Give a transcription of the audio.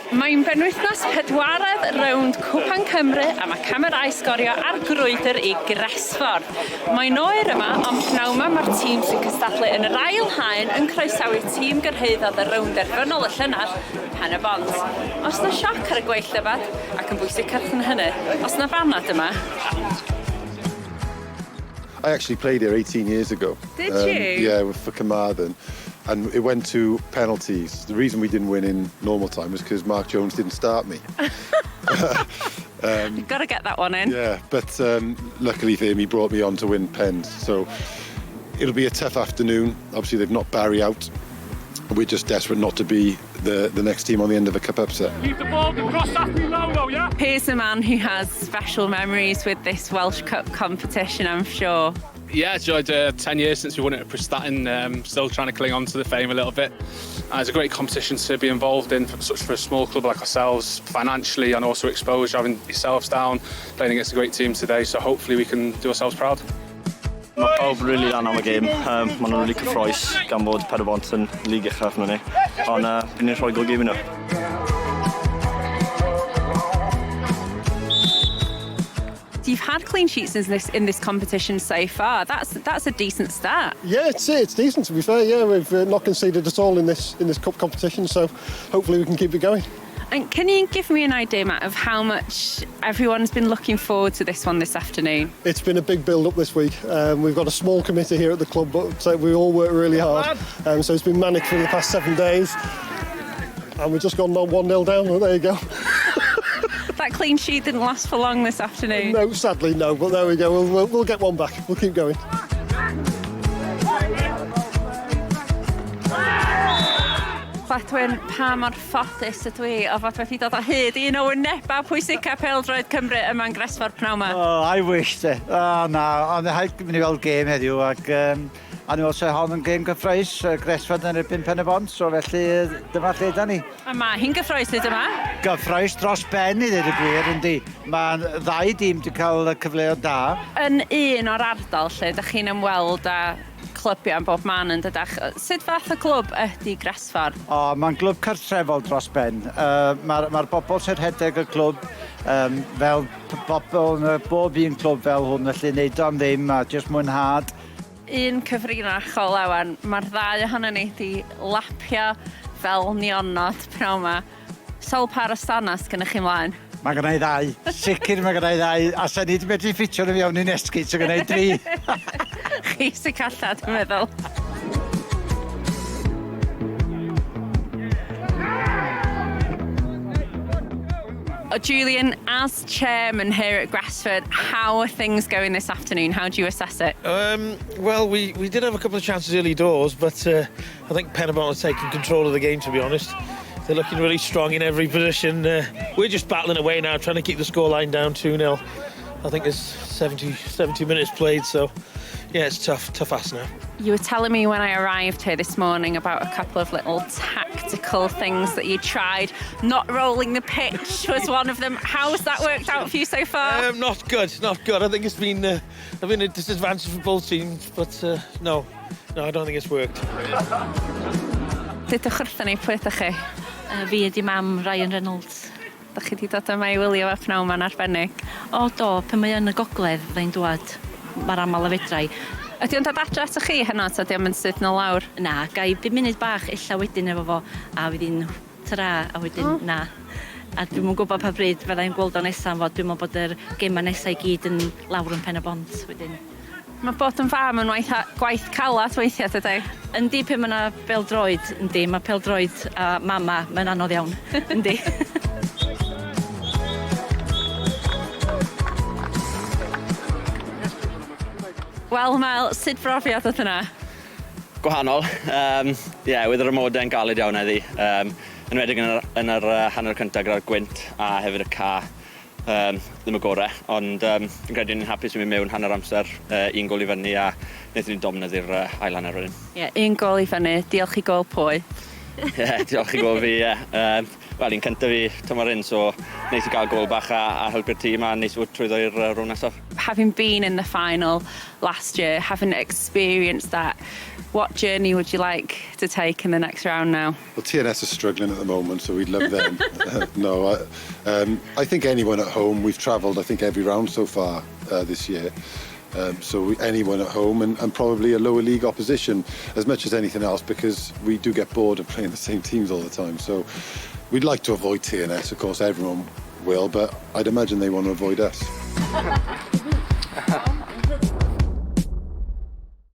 Mae'n benwythnos pedwaredd rownd Cwpan Cymru a mae camerau sgorio ar grwydr i Gresffordd. Mae'n oer yma, ond pnawn yma mae'r tîm sy'n cystadlu yn yr ail haen yn croesawu tîm gyrhaeddodd y rownd erbynol y llynedd, Pen-y-bont. Os na sioc ar y gweill yfad, ac yn bwysig cyrchyn hynny, os na fanad yma. I actually played here 18 years ago. Did you? Yeah, for Carmarthen. And it went to penalties. The reason we didn't win in normal time was because Mark Jones didn't start me. You've got to get that one in. Yeah, but luckily for him, he brought me on to win pens. So it'll be a tough afternoon. Obviously, they've knocked Barry out. We're just desperate not to be the next team on the end of a cup upset. Keep the ball across that logo, yeah? Here's a man who has special memories with this Welsh Cup competition, I'm sure. Yeah, it's 10 years since we won it at Prestatyn, still trying to cling on to the fame a little bit. It's a great competition to be involved in for a small club like ourselves, financially and also exposure, having yourselves down, playing against a great team today, so hopefully we can do ourselves proud. Mae pawb rili lan am y gêm. Maen nhw'n rili cyffroes gan bod Penybont yn lig uchaf nhw ni. Ond bydd ni'n rhoi gol gêm i nhw. You've had clean sheets in this competition so far. That's a decent start. Yeah, it's decent to be fair. Yeah, we've not conceded at all in this cup competition, so hopefully we can keep it going. And can you give me an idea, Matt, of how much everyone's been looking forward to this one this afternoon? It's been a big build-up this week. We've got a small committee here at the club, but we all work really hard. So it's been manic for the past 7 days. And we've just gone 1-0 down, well, there you go. That clean sheet didn't last for long this afternoon. No, sadly no, but there we go. We'll get one back. We'll keep going. Chledwyn, pa mor ffodus ydw i o fod wedi dod o hyd i un o wyneba pwysica pêl-droed Cymru yma'n Gresford pnawn 'ma? Oh, I wish te. Na, ond rhaid mynd i weld gêm heddiw ac a ni weld hon yn gêm gyffroes, Gresford yn erbyn Pen-y-bont, so felly dyma lle da ni. A ma hi'n gyffroes nid yma? Gyffroes dros ben i ddweud y gwir, yndi. Mae ddau dîm wedi cael cyfleoedd da. Yn un o'r ardal lle, ydych chi'n ymweld â clybio am bob man yn dydach. Sut fath o clwb ydy Gresford? Mae'n glwb cartrefol dros ben. Mae'r bobl sy'n rhedeg y clwb fel bobl, bob un clwb fel hwn, felly wneud am ddim a jyst mwynhad. Un cyfrinachol ewan, mae'r ddau ohono ni wedi lapio fel nionod pnawn 'ma. Sol par o stanas gynnwch chi mlaen? Mae gynna i ddau, sicr mae gynna i ddau, a sa'n ni wedi medru ffitio nhw fewn i'n esgyd, so gynna i 3. Chi sy'n calla, dwi'n meddwl. Julian, as chairman here at Gresford, how are things going this afternoon? How do you assess it? Well, we did have a couple of chances early doors, but I think Penybont has taken control of the game, to be honest. They're looking really strong in every position. We're just battling away now, trying to keep the scoreline down 2-0. I think there's 70 minutes played, so yeah, it's tough ask now. You were telling me when I arrived here this morning about a couple of little tactical things that you tried. Not rolling the pitch was one of them. How's that worked out for you so far? Not good. I think it's been a disadvantage for both teams, but no, I don't think it's worked. Dydwch wrthyn ni, pwy ydych chi? Fi ydi mam Ryan Reynolds. Dych chi wedi dod yma i wylio a pnawn 'ma'n arbennig? O do, pan mae yn y gogledd fe'n dwad, mae'r aml a fedrai. Ydy o'n dod adre ato chi hynna, ta di o'n mynd sydd nôl lawr? Na, gai 5 munud bach illa wedyn efo fo, a wedyn tara, a wedyn na. A dwi'n mwyn gwybod pa bryd fyddai'n gweld o nesaf fod, dwi'n mwyn bod yr gema nesaf i gyd yn lawr yn Pen-y-bont wedyn. Mae bod yn fam yn gwaith calat weithiau, dydy? Yndi, pe mae yna pêl-droed, yndi, mae pêl-droed a mama, mae'n anodd iawn, yndi. Wel, Mel, sut brofiad oedd yna? Gwahanol. Wedd yr ymodau'n galed iawn heddi. Yn wedig yn yr hanner cyntaf gyda'r gwynt a hefyd y ca. Ddim y gorau, ond yn credu ni'n hapus i mynd mewn hanner amser, 1 gol i fyny a wnaethon ni domnyddu'r ail hanner wedyn. Ie, 1 gol i fyny, diolch i gol pwy? Diolch i gol fi, Wel, un cyntaf fi tymor hyn, so neis i gael gol bach a helpu'r tîm a neis i fod trwyddo'r rownd nesaf. Having been in the final last year, having experienced that, what journey would you like to take in the next round now? Well, TNS are struggling at the moment, so we'd love them. I think anyone at home, we've travelled, I think, every round so far this year. So anyone at home and probably a lower league opposition as much as anything else, because we do get bored of playing the same teams all the time. So we'd like to avoid TNS, of course everyone will, but I'd imagine they want to avoid us.